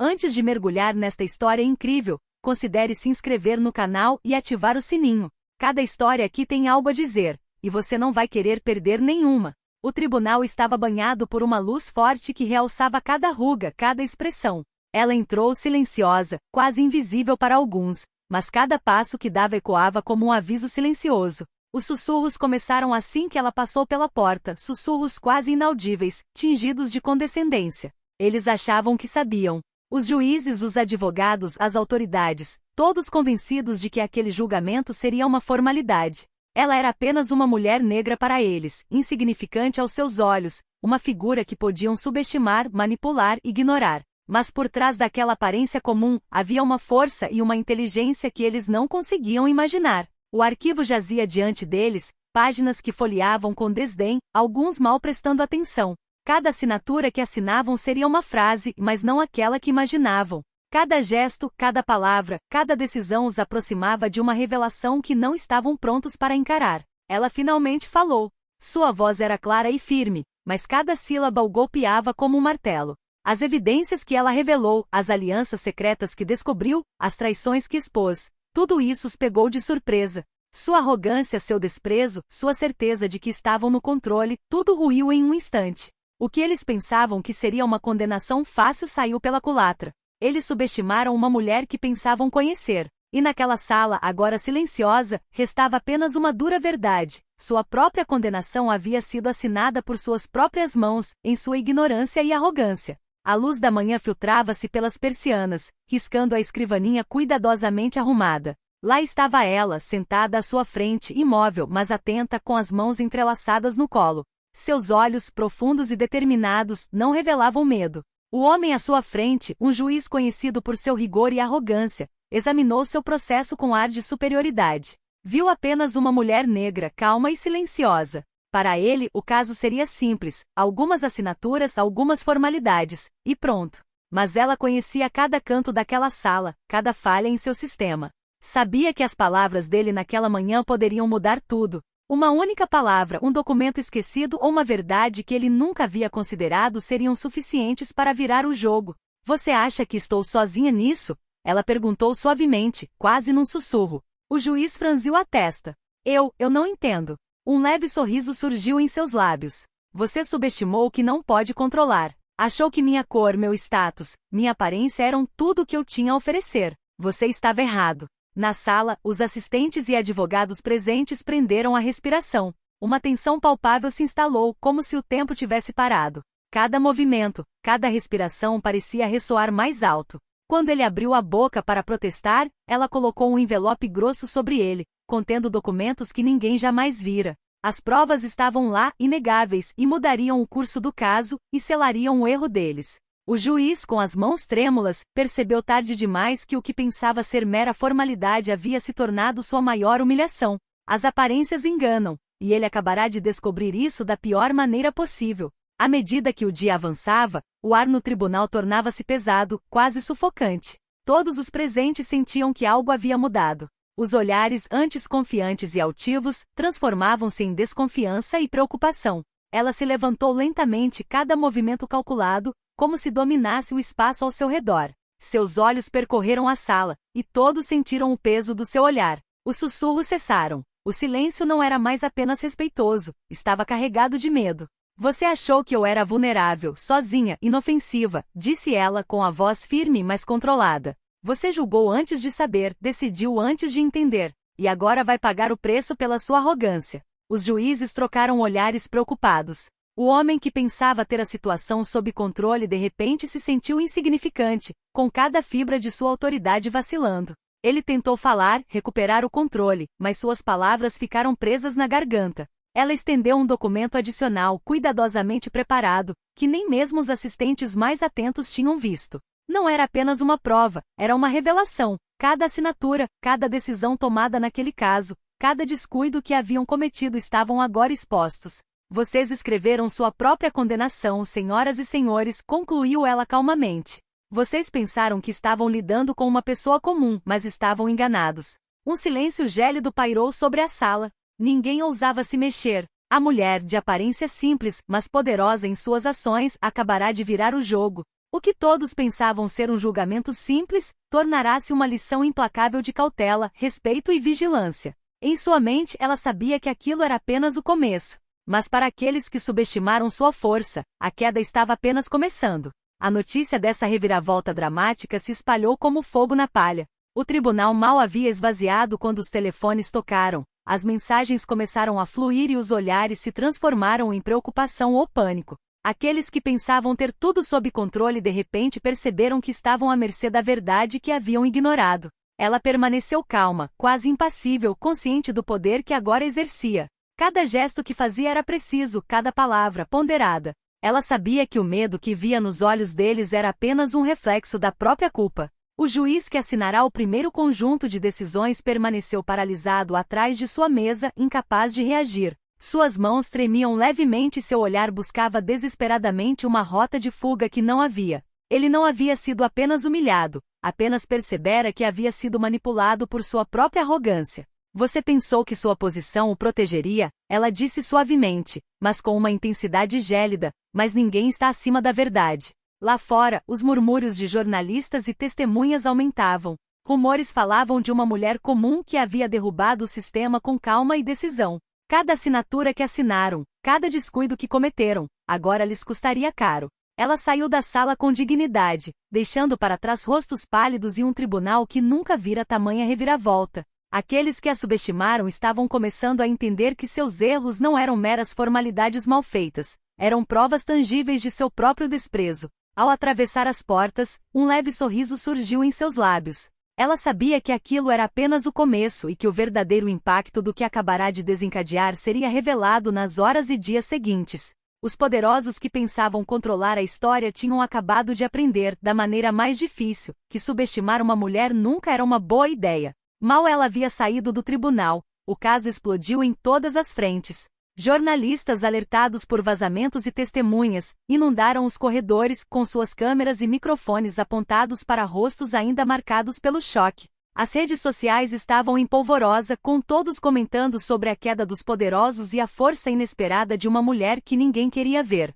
Antes de mergulhar nesta história incrível, considere se inscrever no canal e ativar o sininho. Cada história aqui tem algo a dizer, e você não vai querer perder nenhuma. O tribunal estava banhado por uma luz forte que realçava cada ruga, cada expressão. Ela entrou silenciosa, quase invisível para alguns, mas cada passo que dava ecoava como um aviso silencioso. Os sussurros começaram assim que ela passou pela porta, sussurros quase inaudíveis, tingidos de condescendência. Eles achavam que sabiam. Os juízes, os advogados, as autoridades, todos convencidos de que aquele julgamento seria uma formalidade. Ela era apenas uma mulher negra para eles, insignificante aos seus olhos, uma figura que podiam subestimar, manipular, ignorar. Mas por trás daquela aparência comum, havia uma força e uma inteligência que eles não conseguiam imaginar. O arquivo jazia diante deles, páginas que folheavam com desdém, alguns mal prestando atenção. Cada assinatura que assinavam seria uma frase, mas não aquela que imaginavam. Cada gesto, cada palavra, cada decisão os aproximava de uma revelação que não estavam prontos para encarar. Ela finalmente falou. Sua voz era clara e firme, mas cada sílaba o golpeava como um martelo. As evidências que ela revelou, as alianças secretas que descobriu, as traições que expôs, tudo isso os pegou de surpresa. Sua arrogância, seu desprezo, sua certeza de que estavam no controle, tudo ruiu em um instante. O que eles pensavam que seria uma condenação fácil saiu pela culatra. Eles subestimaram uma mulher que pensavam conhecer. E naquela sala, agora silenciosa, restava apenas uma dura verdade. Sua própria condenação havia sido assinada por suas próprias mãos, em sua ignorância e arrogância. A luz da manhã filtrava-se pelas persianas, riscando a escrivaninha cuidadosamente arrumada. Lá estava ela, sentada à sua frente, imóvel, mas atenta, com as mãos entrelaçadas no colo. Seus olhos, profundos e determinados, não revelavam medo. O homem à sua frente, um juiz conhecido por seu rigor e arrogância, examinou seu processo com ar de superioridade. Viu apenas uma mulher negra, calma e silenciosa. Para ele, o caso seria simples, algumas assinaturas, algumas formalidades, e pronto. Mas ela conhecia cada canto daquela sala, cada falha em seu sistema. Sabia que as palavras dele naquela manhã poderiam mudar tudo. Uma única palavra, um documento esquecido ou uma verdade que ele nunca havia considerado seriam suficientes para virar o jogo. Você acha que estou sozinha nisso? Ela perguntou suavemente, quase num sussurro. O juiz franziu a testa. Eu não entendo. Um leve sorriso surgiu em seus lábios. Você subestimou o que não pode controlar. Achou que minha cor, meu status, minha aparência eram tudo o que eu tinha a oferecer. Você estava errado. Na sala, os assistentes e advogados presentes prenderam a respiração. Uma tensão palpável se instalou, como se o tempo tivesse parado. Cada movimento, cada respiração parecia ressoar mais alto. Quando ele abriu a boca para protestar, ela colocou um envelope grosso sobre ele, contendo documentos que ninguém jamais vira. As provas estavam lá, inegáveis, e mudariam o curso do caso, e selariam o erro deles. O juiz, com as mãos trêmulas, percebeu tarde demais que o que pensava ser mera formalidade havia se tornado sua maior humilhação. As aparências enganam, e ele acabará de descobrir isso da pior maneira possível. À medida que o dia avançava, o ar no tribunal tornava-se pesado, quase sufocante. Todos os presentes sentiam que algo havia mudado. Os olhares, antes confiantes e altivos, transformavam-se em desconfiança e preocupação. Ela se levantou lentamente, cada movimento calculado, como se dominasse o espaço ao seu redor. Seus olhos percorreram a sala, e todos sentiram o peso do seu olhar. Os sussurros cessaram. O silêncio não era mais apenas respeitoso, estava carregado de medo. Você achou que eu era vulnerável, sozinha, inofensiva, disse ela com a voz firme mas controlada. Você julgou antes de saber, decidiu antes de entender, e agora vai pagar o preço pela sua arrogância. Os juízes trocaram olhares preocupados. O homem que pensava ter a situação sob controle de repente se sentiu insignificante, com cada fibra de sua autoridade vacilando. Ele tentou falar, recuperar o controle, mas suas palavras ficaram presas na garganta. Ela estendeu um documento adicional, cuidadosamente preparado, que nem mesmo os assistentes mais atentos tinham visto. Não era apenas uma prova, era uma revelação. Cada assinatura, cada decisão tomada naquele caso, cada descuido que haviam cometido estavam agora expostos. Vocês escreveram sua própria condenação, senhoras e senhores, concluiu ela calmamente. Vocês pensaram que estavam lidando com uma pessoa comum, mas estavam enganados. Um silêncio gélido pairou sobre a sala. Ninguém ousava se mexer. A mulher, de aparência simples, mas poderosa em suas ações, acabará de virar o jogo. O que todos pensavam ser um julgamento simples, tornará-se uma lição implacável de cautela, respeito e vigilância. Em sua mente ela sabia que aquilo era apenas o começo. Mas para aqueles que subestimaram sua força, a queda estava apenas começando. A notícia dessa reviravolta dramática se espalhou como fogo na palha. O tribunal mal havia esvaziado quando os telefones tocaram. As mensagens começaram a fluir e os olhares se transformaram em preocupação ou pânico. Aqueles que pensavam ter tudo sob controle de repente perceberam que estavam à mercê da verdade que haviam ignorado. Ela permaneceu calma, quase impassível, consciente do poder que agora exercia. Cada gesto que fazia era preciso, cada palavra ponderada. Ela sabia que o medo que via nos olhos deles era apenas um reflexo da própria culpa. O juiz que assinará o primeiro conjunto de decisões permaneceu paralisado atrás de sua mesa, incapaz de reagir. Suas mãos tremiam levemente e seu olhar buscava desesperadamente uma rota de fuga que não havia. Ele não havia sido apenas humilhado, apenas percebera que havia sido manipulado por sua própria arrogância. Você pensou que sua posição o protegeria? Ela disse suavemente, mas com uma intensidade gélida, mas ninguém está acima da verdade. Lá fora, os murmúrios de jornalistas e testemunhas aumentavam. Rumores falavam de uma mulher comum que havia derrubado o sistema com calma e decisão. Cada assinatura que assinaram, cada descuido que cometeram, agora lhes custaria caro. Ela saiu da sala com dignidade, deixando para trás rostos pálidos e um tribunal que nunca vira tamanha reviravolta. Aqueles que a subestimaram estavam começando a entender que seus erros não eram meras formalidades mal feitas, eram provas tangíveis de seu próprio desprezo. Ao atravessar as portas, um leve sorriso surgiu em seus lábios. Ela sabia que aquilo era apenas o começo e que o verdadeiro impacto do que acabará de desencadear seria revelado nas horas e dias seguintes. Os poderosos que pensavam controlar a história tinham acabado de aprender, da maneira mais difícil, que subestimar uma mulher nunca era uma boa ideia. Mal ela havia saído do tribunal, o caso explodiu em todas as frentes. Jornalistas alertados por vazamentos e testemunhas, inundaram os corredores com suas câmeras e microfones apontados para rostos ainda marcados pelo choque. As redes sociais estavam em polvorosa, com todos comentando sobre a queda dos poderosos e a força inesperada de uma mulher que ninguém queria ver.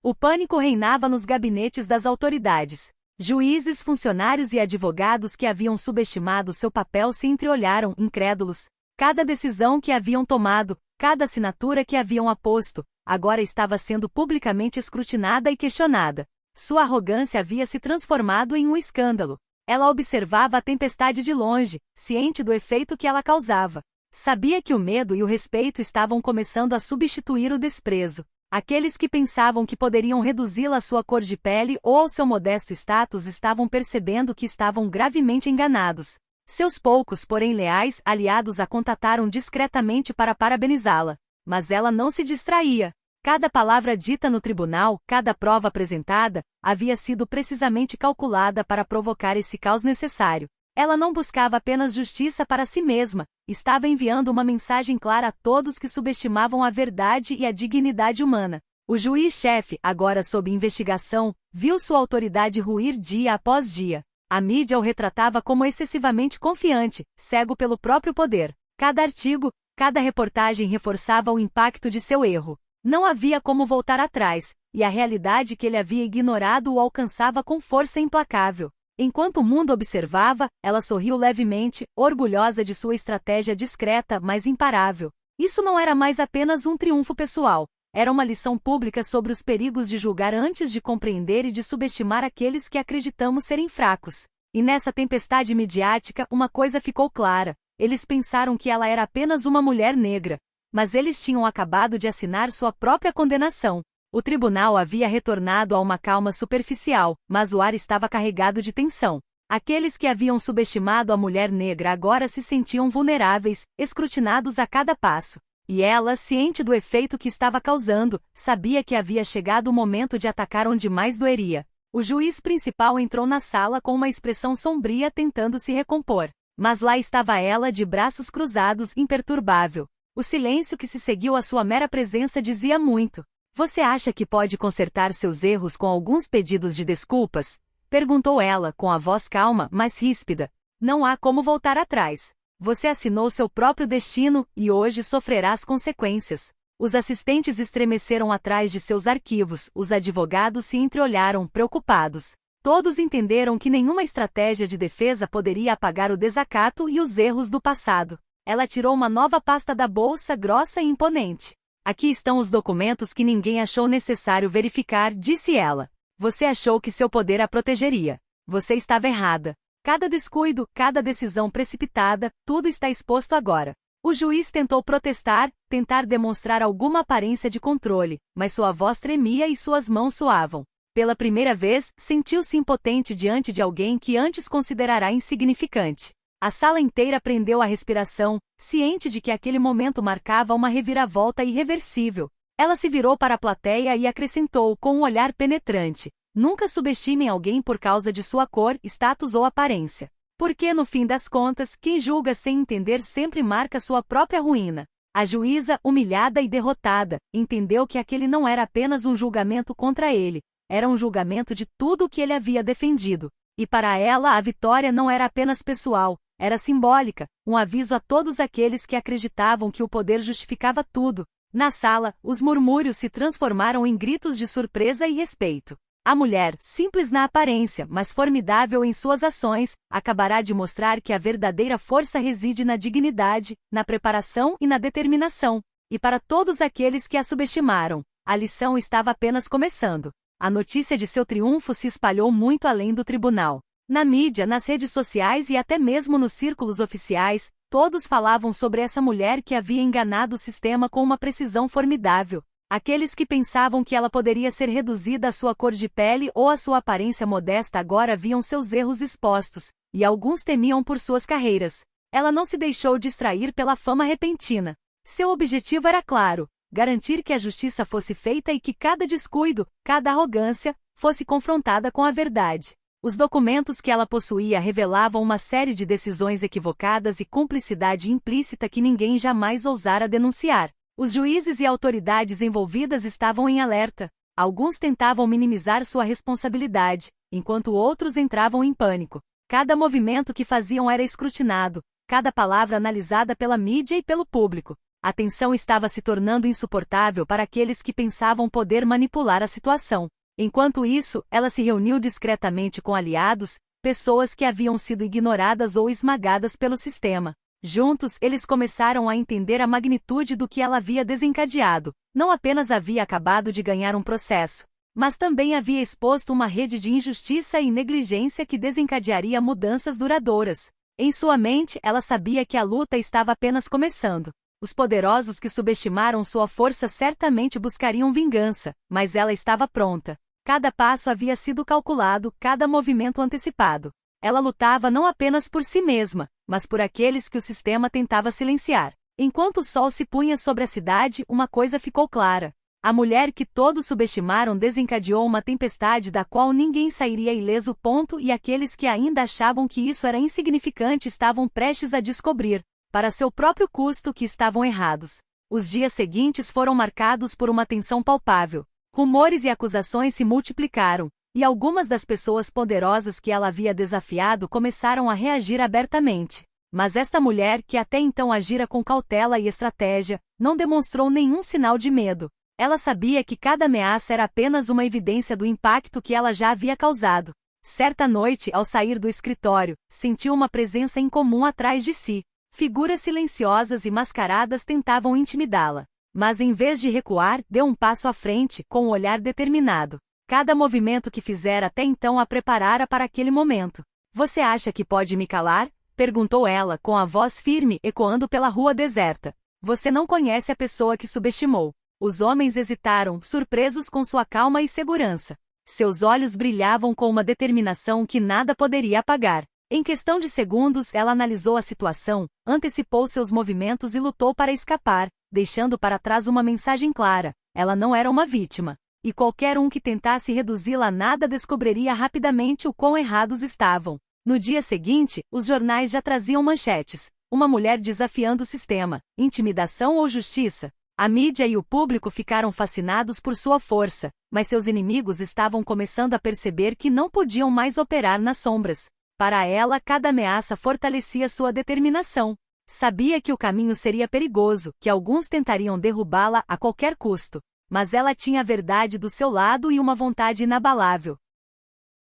O pânico reinava nos gabinetes das autoridades. Juízes, funcionários e advogados que haviam subestimado seu papel se entreolharam, incrédulos. Cada decisão que haviam tomado, cada assinatura que haviam aposto, agora estava sendo publicamente escrutinada e questionada. Sua arrogância havia se transformado em um escândalo. Ela observava a tempestade de longe, ciente do efeito que ela causava. Sabia que o medo e o respeito estavam começando a substituir o desprezo. Aqueles que pensavam que poderiam reduzi-la à sua cor de pele ou ao seu modesto status estavam percebendo que estavam gravemente enganados. Seus poucos, porém leais, aliados a contataram discretamente para parabenizá-la. Mas ela não se distraía. Cada palavra dita no tribunal, cada prova apresentada, havia sido precisamente calculada para provocar esse caos necessário. Ela não buscava apenas justiça para si mesma, estava enviando uma mensagem clara a todos que subestimavam a verdade e a dignidade humana. O juiz-chefe, agora sob investigação, viu sua autoridade ruir dia após dia. A mídia o retratava como excessivamente confiante, cego pelo próprio poder. Cada artigo, cada reportagem reforçava o impacto de seu erro. Não havia como voltar atrás, e a realidade que ele havia ignorado o alcançava com força implacável. Enquanto o mundo observava, ela sorriu levemente, orgulhosa de sua estratégia discreta, mas imparável. Isso não era mais apenas um triunfo pessoal. Era uma lição pública sobre os perigos de julgar antes de compreender e de subestimar aqueles que acreditamos serem fracos. E nessa tempestade midiática, uma coisa ficou clara. Eles pensaram que ela era apenas uma mulher negra. Mas eles tinham acabado de assinar sua própria condenação. O tribunal havia retornado a uma calma superficial, mas o ar estava carregado de tensão. Aqueles que haviam subestimado a mulher negra agora se sentiam vulneráveis, escrutinados a cada passo. E ela, ciente do efeito que estava causando, sabia que havia chegado o momento de atacar onde mais doeria. O juiz principal entrou na sala com uma expressão sombria tentando se recompor. Mas lá estava ela de braços cruzados, imperturbável. O silêncio que se seguiu à sua mera presença dizia muito. Você acha que pode consertar seus erros com alguns pedidos de desculpas? Perguntou ela, com a voz calma, mas ríspida. Não há como voltar atrás. Você assinou seu próprio destino, e hoje sofrerá as consequências. Os assistentes estremeceram atrás de seus arquivos, os advogados se entreolharam, preocupados. Todos entenderam que nenhuma estratégia de defesa poderia apagar o desacato e os erros do passado. Ela tirou uma nova pasta da bolsa, grossa e imponente. Aqui estão os documentos que ninguém achou necessário verificar, disse ela. Você achou que seu poder a protegeria. Você estava errada. Cada descuido, cada decisão precipitada, tudo está exposto agora. O juiz tentou protestar, tentar demonstrar alguma aparência de controle, mas sua voz tremia e suas mãos suavam. Pela primeira vez, sentiu-se impotente diante de alguém que antes considerará insignificante. A sala inteira prendeu a respiração, ciente de que aquele momento marcava uma reviravolta irreversível. Ela se virou para a plateia e acrescentou com um olhar penetrante: nunca subestimem alguém por causa de sua cor, status ou aparência. Porque, no fim das contas, quem julga sem entender sempre marca sua própria ruína. A juíza, humilhada e derrotada, entendeu que aquele não era apenas um julgamento contra ele, era um julgamento de tudo o que ele havia defendido. E para ela a vitória não era apenas pessoal, era simbólica, um aviso a todos aqueles que acreditavam que o poder justificava tudo. Na sala, os murmúrios se transformaram em gritos de surpresa e respeito. A mulher, simples na aparência, mas formidável em suas ações, acabará de mostrar que a verdadeira força reside na dignidade, na preparação e na determinação. E para todos aqueles que a subestimaram, a lição estava apenas começando. A notícia de seu triunfo se espalhou muito além do tribunal. Na mídia, nas redes sociais e até mesmo nos círculos oficiais, todos falavam sobre essa mulher que havia enganado o sistema com uma precisão formidável. Aqueles que pensavam que ela poderia ser reduzida à sua cor de pele ou à sua aparência modesta agora viam seus erros expostos, e alguns temiam por suas carreiras. Ela não se deixou distrair pela fama repentina. Seu objetivo era claro: garantir que a justiça fosse feita e que cada descuido, cada arrogância, fosse confrontada com a verdade. Os documentos que ela possuía revelavam uma série de decisões equivocadas e cumplicidade implícita que ninguém jamais ousara denunciar. Os juízes e autoridades envolvidas estavam em alerta. Alguns tentavam minimizar sua responsabilidade, enquanto outros entravam em pânico. Cada movimento que faziam era escrutinado, cada palavra analisada pela mídia e pelo público. A tensão estava se tornando insuportável para aqueles que pensavam poder manipular a situação. Enquanto isso, ela se reuniu discretamente com aliados, pessoas que haviam sido ignoradas ou esmagadas pelo sistema. Juntos, eles começaram a entender a magnitude do que ela havia desencadeado. Não apenas havia acabado de ganhar um processo, mas também havia exposto uma rede de injustiça e negligência que desencadearia mudanças duradouras. Em sua mente, ela sabia que a luta estava apenas começando. Os poderosos que subestimaram sua força certamente buscariam vingança, mas ela estava pronta. Cada passo havia sido calculado, cada movimento antecipado. Ela lutava não apenas por si mesma, mas por aqueles que o sistema tentava silenciar. Enquanto o sol se punha sobre a cidade, uma coisa ficou clara. A mulher que todos subestimaram desencadeou uma tempestade da qual ninguém sairia ileso. E aqueles que ainda achavam que isso era insignificante estavam prestes a descobrir, para seu próprio custo, que estavam errados. Os dias seguintes foram marcados por uma tensão palpável. Rumores e acusações se multiplicaram, e algumas das pessoas poderosas que ela havia desafiado começaram a reagir abertamente. Mas esta mulher, que até então agira com cautela e estratégia, não demonstrou nenhum sinal de medo. Ela sabia que cada ameaça era apenas uma evidência do impacto que ela já havia causado. Certa noite, ao sair do escritório, sentiu uma presença incomum atrás de si. Figuras silenciosas e mascaradas tentavam intimidá-la. Mas em vez de recuar, deu um passo à frente, com um olhar determinado. Cada movimento que fizera até então a preparara para aquele momento. Você acha que pode me calar? Perguntou ela, com a voz firme, ecoando pela rua deserta. Você não conhece a pessoa que subestimou. Os homens hesitaram, surpresos com sua calma e segurança. Seus olhos brilhavam com uma determinação que nada poderia apagar. Em questão de segundos, ela analisou a situação, antecipou seus movimentos e lutou para escapar, deixando para trás uma mensagem clara: ela não era uma vítima. E qualquer um que tentasse reduzi-la a nada descobriria rapidamente o quão errados estavam. No dia seguinte, os jornais já traziam manchetes: uma mulher desafiando o sistema, intimidação ou justiça. A mídia e o público ficaram fascinados por sua força, mas seus inimigos estavam começando a perceber que não podiam mais operar nas sombras. Para ela, cada ameaça fortalecia sua determinação. Sabia que o caminho seria perigoso, que alguns tentariam derrubá-la a qualquer custo. Mas ela tinha a verdade do seu lado e uma vontade inabalável.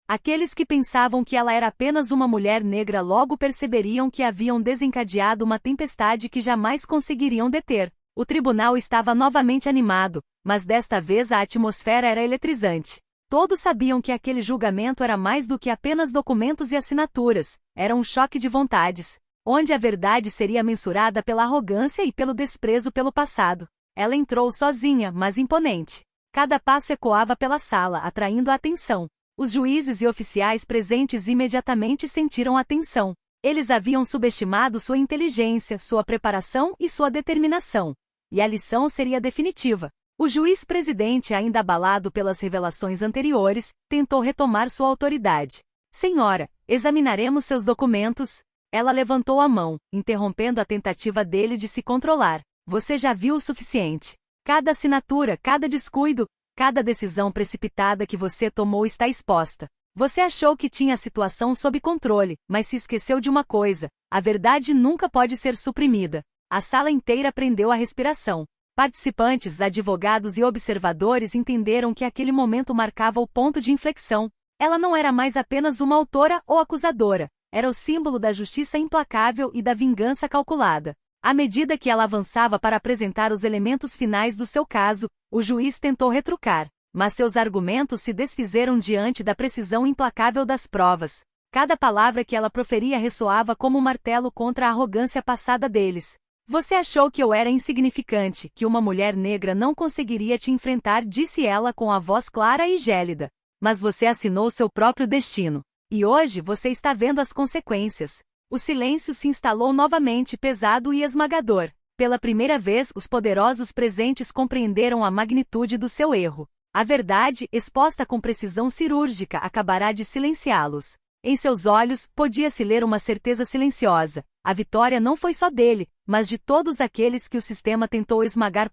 Aqueles que pensavam que ela era apenas uma mulher negra logo perceberiam que haviam desencadeado uma tempestade que jamais conseguiriam deter. O tribunal estava novamente animado, mas desta vez a atmosfera era eletrizante. Todos sabiam que aquele julgamento era mais do que apenas documentos e assinaturas, era um choque de vontades, onde a verdade seria mensurada pela arrogância e pelo desprezo pelo passado. Ela entrou sozinha, mas imponente. Cada passo ecoava pela sala, atraindo a atenção. Os juízes e oficiais presentes imediatamente sentiram a tensão. Eles haviam subestimado sua inteligência, sua preparação e sua determinação. E a lição seria definitiva. O juiz-presidente, ainda abalado pelas revelações anteriores, tentou retomar sua autoridade. Senhora, examinaremos seus documentos. Ela levantou a mão, interrompendo a tentativa dele de se controlar. Você já viu o suficiente. Cada assinatura, cada descuido, cada decisão precipitada que você tomou está exposta. Você achou que tinha a situação sob controle, mas se esqueceu de uma coisa: a verdade nunca pode ser suprimida. A sala inteira prendeu a respiração. Participantes, advogados e observadores entenderam que aquele momento marcava o ponto de inflexão. Ela não era mais apenas uma autora ou acusadora, era o símbolo da justiça implacável e da vingança calculada. À medida que ela avançava para apresentar os elementos finais do seu caso, o juiz tentou retrucar, mas seus argumentos se desfizeram diante da precisão implacável das provas. Cada palavra que ela proferia ressoava como um martelo contra a arrogância passada deles. Você achou que eu era insignificante, que uma mulher negra não conseguiria te enfrentar, disse ela com a voz clara e gélida. Mas você assinou seu próprio destino. E hoje você está vendo as consequências. O silêncio se instalou novamente, pesado e esmagador. Pela primeira vez, os poderosos presentes compreenderam a magnitude do seu erro. A verdade, exposta com precisão cirúrgica, acabará de silenciá-los. Em seus olhos, podia-se ler uma certeza silenciosa. A vitória não foi só dele, mas de todos aqueles que o sistema tentou esmagar.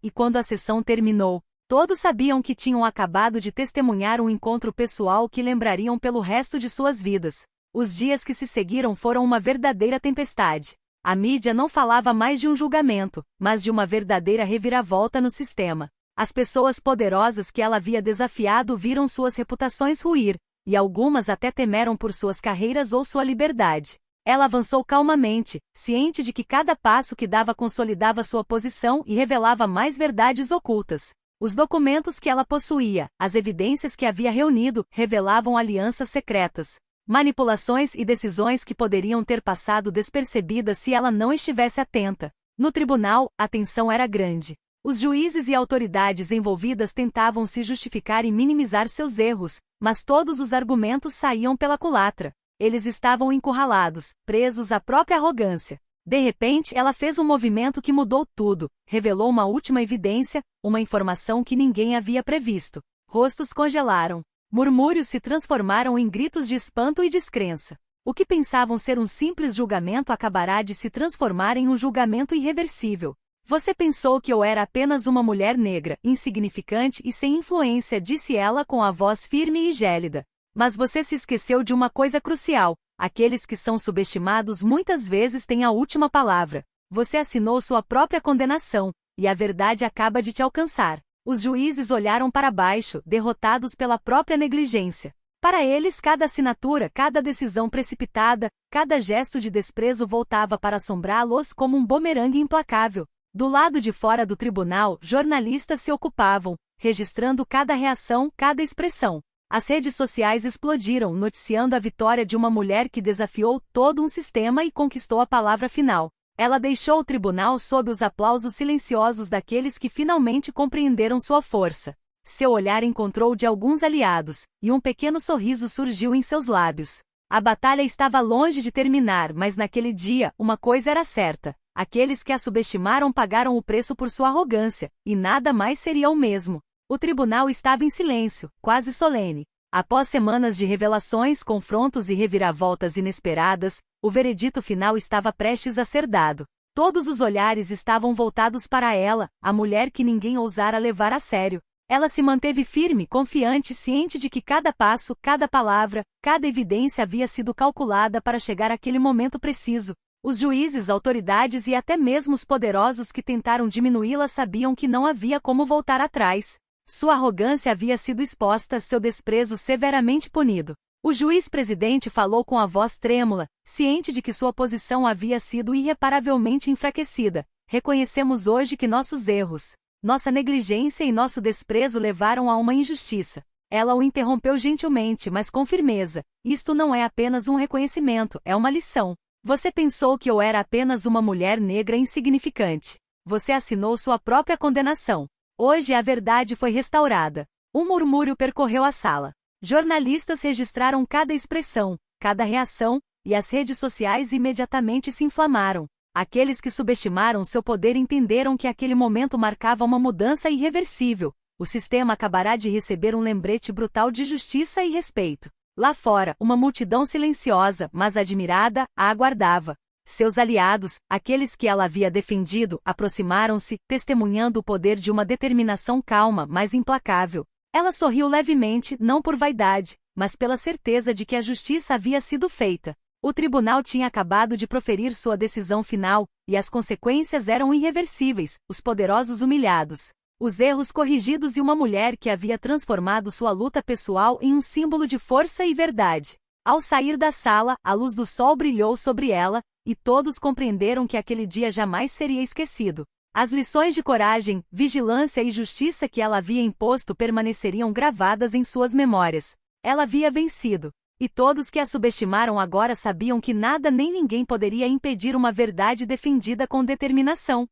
E quando a sessão terminou, todos sabiam que tinham acabado de testemunhar um encontro pessoal que lembrariam pelo resto de suas vidas. Os dias que se seguiram foram uma verdadeira tempestade. A mídia não falava mais de um julgamento, mas de uma verdadeira reviravolta no sistema. As pessoas poderosas que ela havia desafiado viram suas reputações ruir, e algumas até temeram por suas carreiras ou sua liberdade. Ela avançou calmamente, ciente de que cada passo que dava consolidava sua posição e revelava mais verdades ocultas. Os documentos que ela possuía, as evidências que havia reunido, revelavam alianças secretas, manipulações e decisões que poderiam ter passado despercebidas se ela não estivesse atenta. No tribunal, a tensão era grande. Os juízes e autoridades envolvidas tentavam se justificar e minimizar seus erros, mas todos os argumentos saíam pela culatra. Eles estavam encurralados, presos à própria arrogância. De repente, ela fez um movimento que mudou tudo, revelou uma última evidência, uma informação que ninguém havia previsto. Rostos congelaram. Murmúrios se transformaram em gritos de espanto e descrença. O que pensavam ser um simples julgamento acabará de se transformar em um julgamento irreversível. Você pensou que eu era apenas uma mulher negra, insignificante e sem influência, disse ela com a voz firme e gélida. Mas você se esqueceu de uma coisa crucial: aqueles que são subestimados muitas vezes têm a última palavra. Você assinou sua própria condenação, e a verdade acaba de te alcançar. Os juízes olharam para baixo, derrotados pela própria negligência. Para eles, cada assinatura, cada decisão precipitada, cada gesto de desprezo voltava para assombrá-los como um bumerangue implacável. Do lado de fora do tribunal, jornalistas se ocupavam, registrando cada reação, cada expressão. As redes sociais explodiram, noticiando a vitória de uma mulher que desafiou todo um sistema e conquistou a palavra final. Ela deixou o tribunal sob os aplausos silenciosos daqueles que finalmente compreenderam sua força. Seu olhar encontrou de alguns aliados, e um pequeno sorriso surgiu em seus lábios. A batalha estava longe de terminar, mas naquele dia, uma coisa era certa. Aqueles que a subestimaram pagaram o preço por sua arrogância, e nada mais seria o mesmo. O tribunal estava em silêncio, quase solene. Após semanas de revelações, confrontos e reviravoltas inesperadas, o veredito final estava prestes a ser dado. Todos os olhares estavam voltados para ela, a mulher que ninguém ousara levar a sério. Ela se manteve firme, confiante, ciente de que cada passo, cada palavra, cada evidência havia sido calculada para chegar àquele momento preciso. Os juízes, autoridades e até mesmo os poderosos que tentaram diminuí-la sabiam que não havia como voltar atrás. Sua arrogância havia sido exposta, seu desprezo severamente punido. O juiz-presidente falou com a voz trêmula, ciente de que sua posição havia sido irreparavelmente enfraquecida. Reconhecemos hoje que nossos erros, nossa negligência e nosso desprezo levaram a uma injustiça. Ela o interrompeu gentilmente, mas com firmeza. Isto não é apenas um reconhecimento, é uma lição. Você pensou que eu era apenas uma mulher negra insignificante. Você assinou sua própria condenação. Hoje a verdade foi restaurada. Um murmúrio percorreu a sala. Jornalistas registraram cada expressão, cada reação, e as redes sociais imediatamente se inflamaram. Aqueles que subestimaram seu poder entenderam que aquele momento marcava uma mudança irreversível. O sistema acabará de receber um lembrete brutal de justiça e respeito. Lá fora, uma multidão silenciosa, mas admirada, a aguardava. Seus aliados, aqueles que ela havia defendido, aproximaram-se, testemunhando o poder de uma determinação calma, mas implacável. Ela sorriu levemente, não por vaidade, mas pela certeza de que a justiça havia sido feita. O tribunal tinha acabado de proferir sua decisão final, e as consequências eram irreversíveis, os poderosos humilhados, os erros corrigidos e uma mulher que havia transformado sua luta pessoal em um símbolo de força e verdade. Ao sair da sala, a luz do sol brilhou sobre ela, e todos compreenderam que aquele dia jamais seria esquecido. As lições de coragem, vigilância e justiça que ela havia imposto permaneceriam gravadas em suas memórias. Ela havia vencido. E todos que a subestimaram agora sabiam que nada nem ninguém poderia impedir uma verdade defendida com determinação.